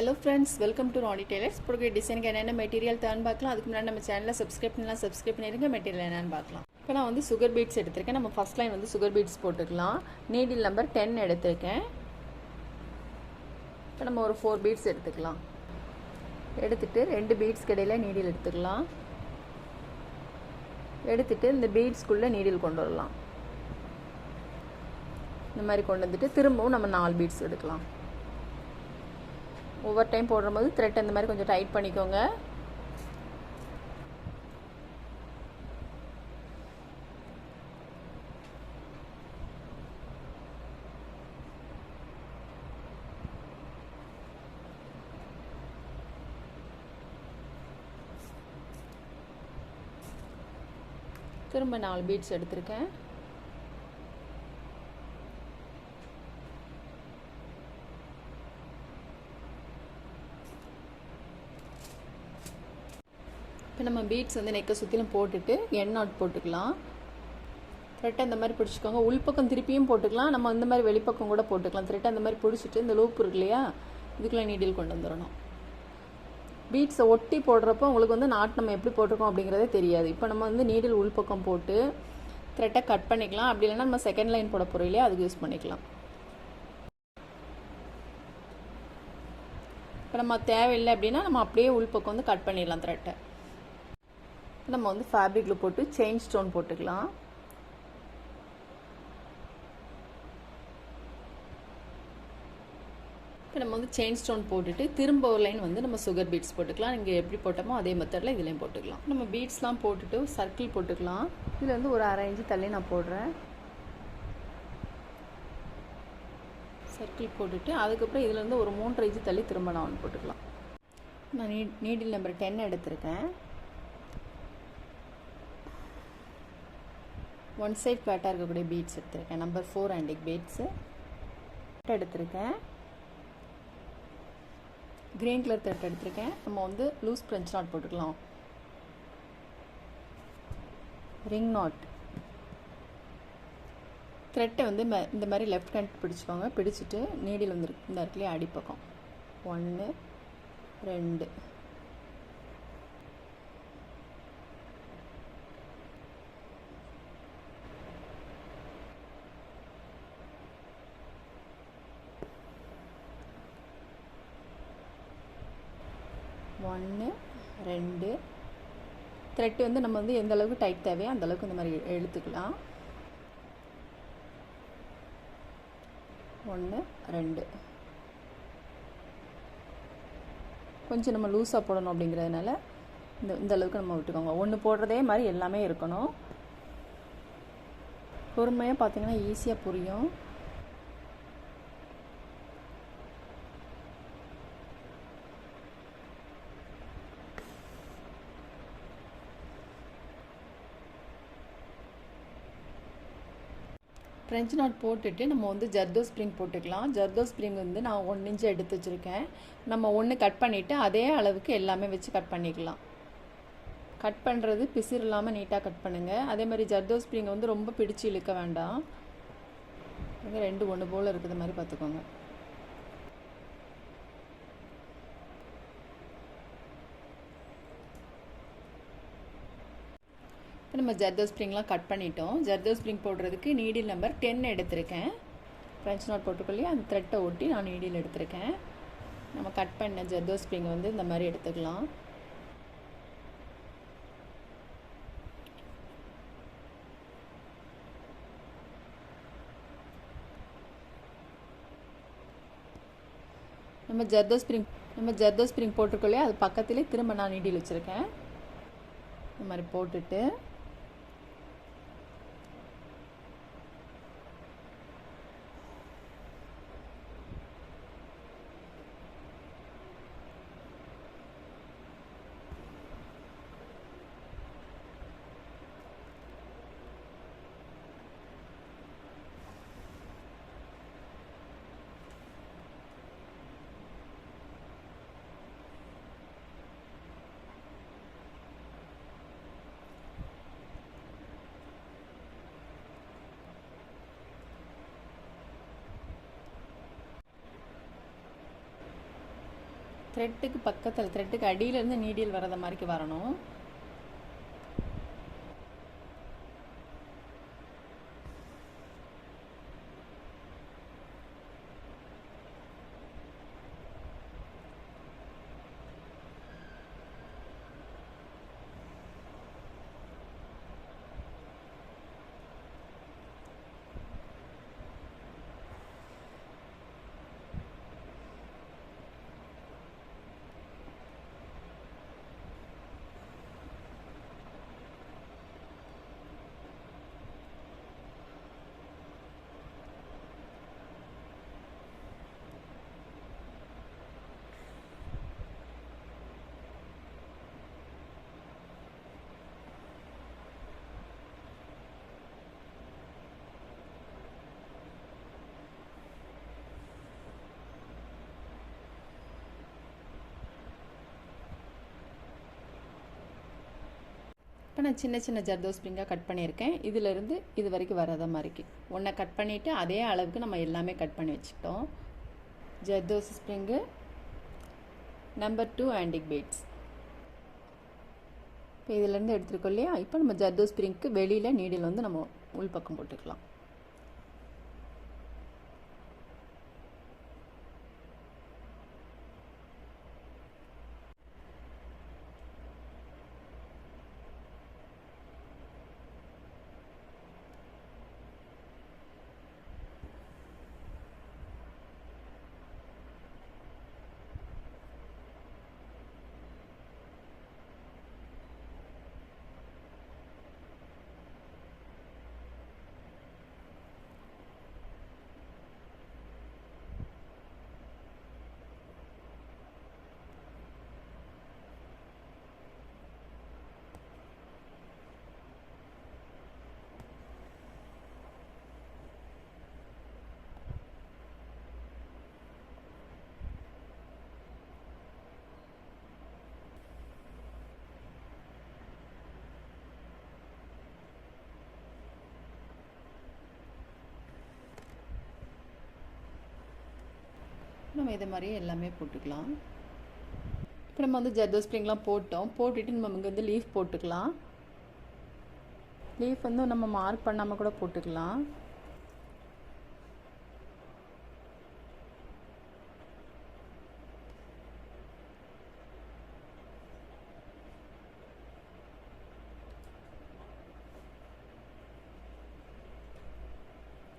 Hello friends, welcome to Ronnie Tailors. இப்போ டிசைனுக்கு என்னென்ன மெட்டீரியல் தேவைன்னு பார்க்கலாம். அதுக்கு முன்னாடி நம்ம சேனலை சப்ஸ்கிரைப் பண்ணிடுங்க. மெட்டீரியல் என்னென்னு பார்க்கலாம். இப்போ நான் வந்து சுகர் பீட்ஸ் எடுத்திருக்கேன். நம்ம ஃபர்ஸ்ட் லைன் வந்து சுகர் பீட்ஸ் போட்டுக்கலாம். நீடில் நம்பர் 10 எடுத்திருக்கேன். இப்போ நம்ம ஒரு 4 பீட்ஸ் எடுத்துக்கலாம். எடுத்துட்டு 2 பீட்ஸ்க்கு இடையில நீடில் எடுத்துக்கலாம். எடுத்துட்டு இந்த பீட்ஸ்க்குள்ளே நீடில் கொண்டு வரலாம். இந்த மாதிரி கொண்டு வந்துட்டு திரும்பவும் நம்ம 4 பீட்ஸ் எடுக்கலாம். ஒவ்வொரு டைம் போடும்போது த்ரெட் இந்த மாதிரி கொஞ்சம் டைட் பண்ணிக்கோங்க. திரும்ப 4 பீட்ஸ் எடுத்திருக்கேன். இப்போ நம்ம பீட்ஸ் வந்து நெக்கை சுற்றிலும் போட்டுட்டு எண் நாட் போட்டுக்கலாம். த்ரெட்டை இந்த மாதிரி பிடிச்சிக்கோங்க. உள்பக்கம் திருப்பியும் போட்டுக்கலாம். நம்ம இந்த மாதிரி வெளிப்பக்கம் கூட போட்டுக்கலாம். த்ரெட்டை அந்த மாதிரி பிடிச்சிட்டு இந்த லூப் இருக்கு இல்லையா, இதுக்குள்ளே நீடில் கொண்டு வந்துடணும். பீட்ஸை ஒட்டி போடுறப்போ உங்களுக்கு வந்து நாட் நம்ம எப்படி போட்டிருக்கோம் அப்படிங்கிறதே தெரியாது. இப்போ நம்ம வந்து நீடில் உள்பக்கம் போட்டு த்ரெட்டை கட் பண்ணிக்கலாம். அப்படி இல்லைன்னா நம்ம செகண்ட் லைன் போட போகிறோம் இல்லையா, அதுக்கு யூஸ் பண்ணிக்கலாம். இப்போ நம்ம தேவையில்லை அப்படின்னா நம்ம அப்படியே உள்பக்கம் வந்து கட் பண்ணிடலாம் த்ரெட்டை. நம்ம வந்து ஃபேப்ரிக்கில் போட்டு செயின் ஸ்டோன் போட்டுக்கலாம். இப்போ நம்ம வந்து செயின் ஸ்டோன் போட்டுட்டு திரும்ப ஒரு லைன் வந்து நம்ம சுகர் பீட்ஸ் போட்டுக்கலாம். இங்கே எப்படி போட்டோமோ அதே மெத்தடில் இதுலேயும் போட்டுக்கலாம். நம்ம பீட்ஸ்லாம் போட்டுட்டு சர்க்கிள் போட்டுக்கலாம். இதில் வந்து ஒரு 1/2 இன்ச்சு தள்ளி நான் போடுறேன். சர்க்கிள் போட்டுட்டு அதுக்கப்புறம் இதில் வந்து ஒரு 3.5 இன்ச்சு தள்ளி திரும்ப நான் ஒன்று போட்டுக்கலாம். நான் நீடில் நம்பர் 10 எடுத்திருக்கேன். ஒன் சைட் ஃப்ளாட்டாக இருக்கக்கூடிய பீட்ஸ் எடுத்திருக்கேன். நம்பர் 4 ஆண்டிக் பீட்ஸு எடுத்திருக்கேன். கிரீன் கலர் த்ரெட் எடுத்திருக்கேன். நம்ம வந்து லூஸ் ஃப்ரெஞ்ச் நாட் போட்டுக்கலாம். ரிங் நாட் த்ரெட்டை வந்து இந்த மாதிரி லெஃப்ட் ஹேண்ட் பிடிச்சிக்கோங்க. பிடிச்சிட்டு நீடில் வந்து இந்த இடத்துலையே அடிப்பக்கம் 1 2 1 2 த்ரெட்டு வந்து நம்ம வந்து எந்த அளவுக்கு டைட் தேவையோ அந்த அளவுக்கு இந்த மாதிரி எடுத்துக்கலாம். 1 2 கொஞ்சம் நம்ம லூஸாக போடணும் அப்படிங்கிறதுனால இந்த அளவுக்கு நம்ம விட்டுக்கோங்க. ஒன்று போடுறதே மாதிரி எல்லாமே இருக்கணும். பொறுமையாக பார்த்தீங்கன்னா ஈஸியாக புரியும். ஃப்ரெஞ்ச் நாட் போட்டுட்டு நம்ம வந்து ஜர்தோ ஸ்ப்ரிங் போட்டுக்கலாம். ஜர்தோ ஸ்ப்ரிங் வந்து நான் 1 இன்ச்சு எடுத்து வச்சுருக்கேன். நம்ம 1 கட் பண்ணிவிட்டு அதே அளவுக்கு எல்லாமே வச்சு கட் பண்ணிக்கலாம். கட் பண்ணுறது பிசிறு இல்லாமல் நீட்டாக கட் பண்ணுங்கள். அதே மாதிரி ஜர்தோ ஸ்ப்ரிங் வந்து ரொம்ப பிடிச்சி இழுக்க வேண்டாம். 2 1 போல் இருக்கிற மாதிரி பார்த்துக்கோங்க. இப்போ நம்ம ஜர்தோ ஸ்ப்ரிங்லாம் கட் பண்ணிட்டோம். ஜர்தோ ஸ்ப்ரிங் போடுறதுக்கு நீடில் நம்பர் 10 எடுத்திருக்கேன். ஃப்ரெஞ்ச் நாட் போட்டுக்கொள்ளி அந்த த்ரெட்டை ஒட்டி நான் நீடில் எடுத்திருக்கேன். நம்ம கட் பண்ண ஜர்தோ ஸ்ப்ரிங்கை வந்து இந்த மாதிரி எடுத்துக்கலாம். நம்ம ஜர்தோ ஸ்ப்ரிங் போட்டுக்கொள்ளி அது பக்கத்துலேயே திரும்ப நான் நீடில் வச்சுருக்கேன். இந்த மாதிரி போட்டுட்டு த்ரெட்டுக்கு பக்கத்தில், த்ரெட்டுக்கு அடியிலேருந்து நீடில் வரத மாதிரிக்கு வரணும். இப்போ நான் சின்ன சின்ன ஜர்தோ ஸ்ப்ரிங்காக கட் பண்ணியிருக்கேன். இதிலிருந்து இது வரைக்கும் வரத மாதிரிக்கு ஒன்றை கட் பண்ணிவிட்டு அதே அளவுக்கு நம்ம எல்லாமே கட் பண்ணி வச்சுக்கிட்டோம். ஜர்தோஸ் ஸ்ப்ரிங்கு நம்பர் 2 ஆன்டிக் பீட்ஸ். இப்போ இதிலேருந்து எடுத்துருக்கோம் இல்லையா. இப்போ நம்ம ஜர்தோ ஸ்ப்ரிங்க்கு வெளியில் நீடில் வந்து நம்ம உள்பக்கம் போட்டுக்கலாம். நம்ம இதை மாதிரியே எல்லாமே போட்டுக்கலாம். இப்போ நம்ம வந்து ஜர்தோ ஸ்ப்ரிங்லாம் போட்டுட்டு நம்ம இங்கே வந்து லீஃப் போட்டுக்கலாம். லீஃப் வந்து நம்ம மார்க் பண்ணாமல் கூட போட்டுக்கலாம்.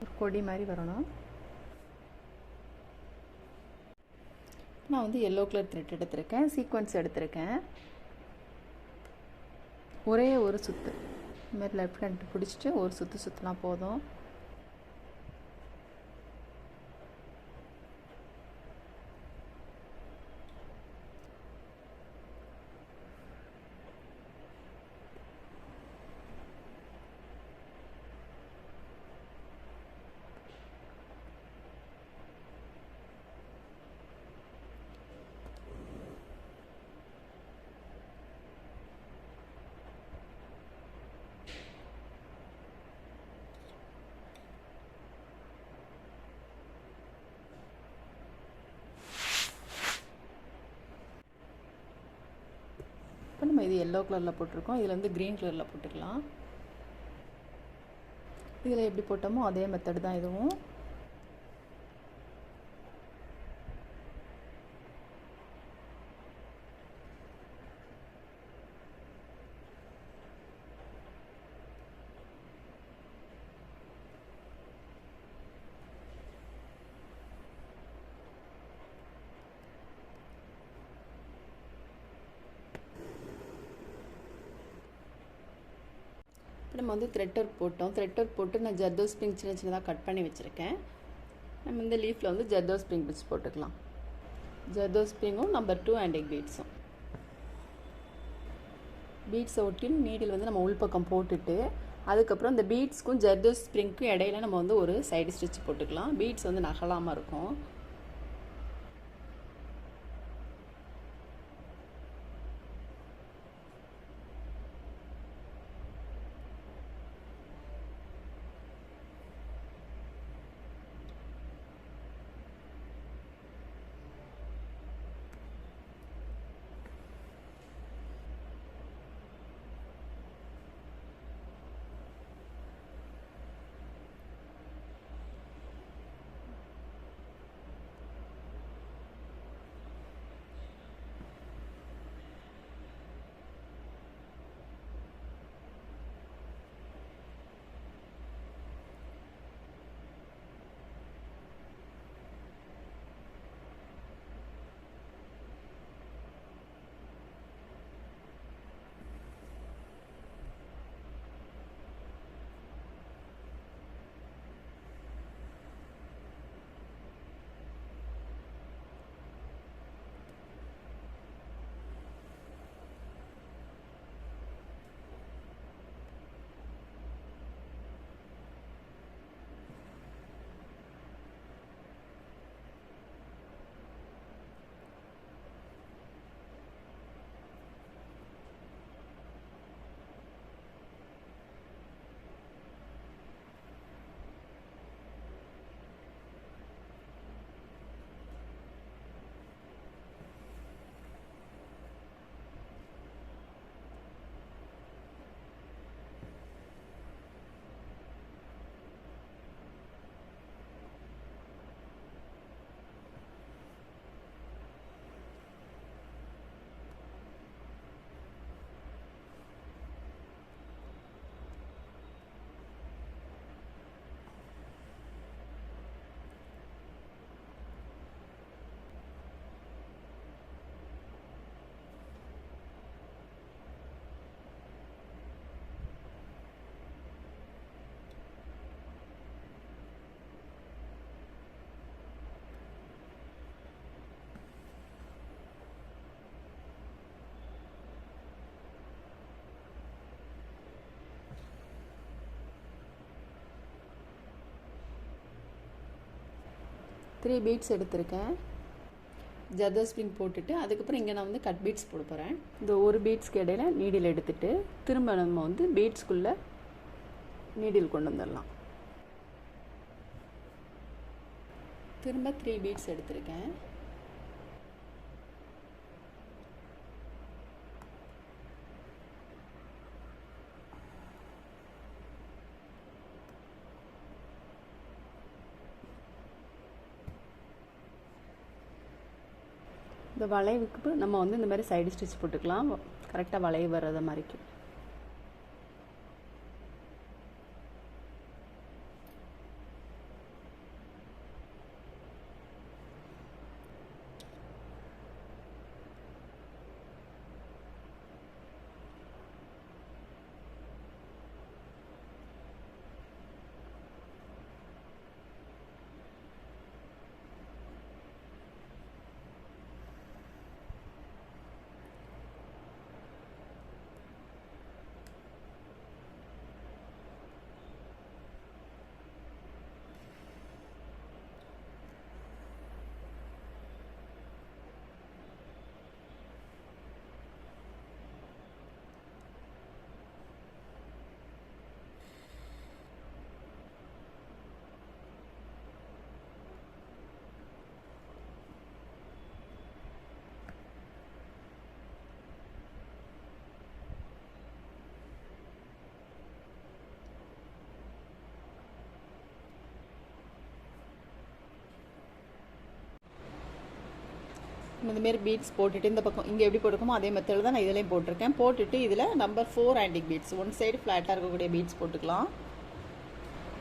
ஒரு கொடி மாதிரி வரணும். நான் வந்து எல்லோ கலர் த்ரெட் எடுத்திருக்கேன், சீக்வன்ஸ் எடுத்திருக்கேன். ஒரே ஒரு சுற்று இந்த மாதிரி லெஃப்ட் ஹேண்ட் பிடிச்சிட்டு ஒரு சுற்று சுற்றினா போதும். இப்போ நம்ம இது எல்லோ கலரில் போட்டிருக்கோம். இதில் வந்து க்ரீன் கலரில் போட்டுக்கலாம். இதில் எப்படி போட்டோமோ அதே மெத்தட் தான் இதுவும். இப்போ நம்ம வந்து த்ரெட் ஒர்க் போட்டோம். த்ரெட் ஒர்க் போட்டு நான் ஜர்தோ ஸ்ப்ரிங் சின்ன சின்னதாக கட் பண்ணி வச்சுருக்கேன். நம்ம இந்த லீஃபில் வந்து ஜர்தோ ஸ்ப்ரிங் பிடிச்சி போட்டுக்கலாம். ஜர்தோ ஸ்ப்ரிங்கும் நம்பர் 2 ஆன்டிக் பீட்ஸும். பீட்ஸை ஒட்டி நீடில் வந்து நம்ம உள்பக்கம் போட்டுட்டு அதுக்கப்புறம் இந்த பீட்ஸ்க்கும் ஜர்தோ ஸ்ப்ரிங்க்கும் இடையில நம்ம வந்து ஒரு சைடு ஸ்டிச் போட்டுக்கலாம். பீட்ஸ் வந்து நகலாமல் இருக்கும். 3 பீட்ஸ் எடுத்திருக்கேன். ஜர்தோசி ஸ்ப்ரிங் போட்டுட்டு அதுக்கப்புறம் இங்கே நான் வந்து கட் பீட்ஸ் போட போகிறேன். இந்த ஒரு பீட்ஸ்க்கு இடையில நீடில் எடுத்துட்டு திரும்ப நம்ம வந்து பீட்ஸ்குள்ளே நீடில் கொண்டு வந்துடலாம். திரும்ப 3 பீட்ஸ் எடுத்திருக்கேன். இந்த வளைவுக்கு நம்ம வந்து இந்த மாதிரி சைடு ஸ்டிச் போட்டுக்கலாம். கரெக்டாக வளைவு வர்றத மாதிரிக்கு. இந்தமாரி பீட்ஸ் போட்டுட்டு இந்த பக்கம் இங்கே எப்படி போட்டிருக்கோமோ அதே மெத்தடில் தான் நான் இதுலேயும் போட்டிருக்கேன். போட்டுட்டு இதில் number 4 antique beads one side ஃப்ளாட்டாக இருக்கக்கூடிய பீட்ஸ் போட்டுக்கலாம்.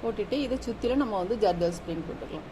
போட்டுட்டு இதை சுற்றிலும் நம்ம வந்து ஜர்தோசி ஸ்ப்ரிங் போட்டுக்கலாம்.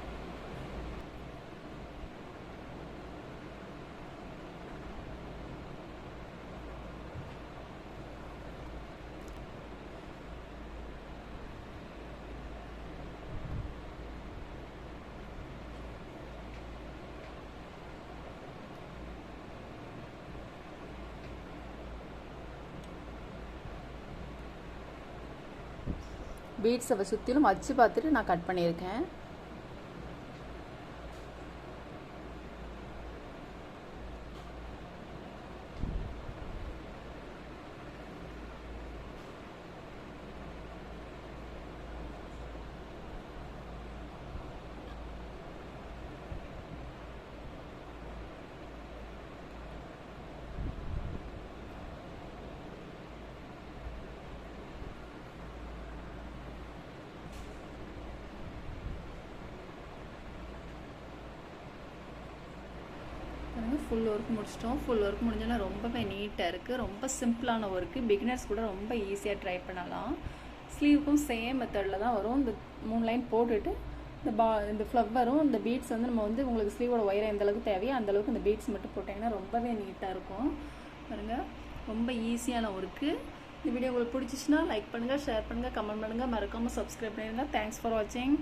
பீட்ஸை சுற்றிலும் வச்சு பார்த்துட்டு நான் கட் பண்ணியிருக்கேன். ஃபுல் ஒர்க் முடிச்சிட்டோம். ஃபுல் ஒர்க் முடிஞ்சோன்னா ரொம்பவே நீட்டாக இருக்குது. ரொம்ப சிம்பிளான ஒர்க்கு. பிகினர்ஸ் கூட ரொம்ப ஈஸியாக ட்ரை பண்ணலாம். ஸ்லீவுக்கும் சேம் மெத்தடில் தான் வரும். இந்த 3 லைன் போட்டுட்டு இந்த ஃப்ளவரும் இந்த பீட்ஸ் வந்து நம்ம வந்து உங்களுக்கு ஸ்லீவோட ஒயரை எந்த அளவுக்கு தேவையோ அந்தளவுக்கு இந்த பீட்ஸ் மட்டும் போட்டிங்கன்னா ரொம்பவே நீட்டாக இருக்கும். பாருங்கள், ரொம்ப ஈஸியான ஒர்க்கு. இந்த வீடியோ உங்களுக்கு பிடிச்சிச்சின்னா லைக் பண்ணுங்கள், ஷேர் பண்ணுங்கள், கமெண்ட் பண்ணுங்கள், மறக்காமல் சப்ஸ்கிரைப் பண்ணிடுங்க. தேங்க்ஸ் ஃபார் வாட்சிங்.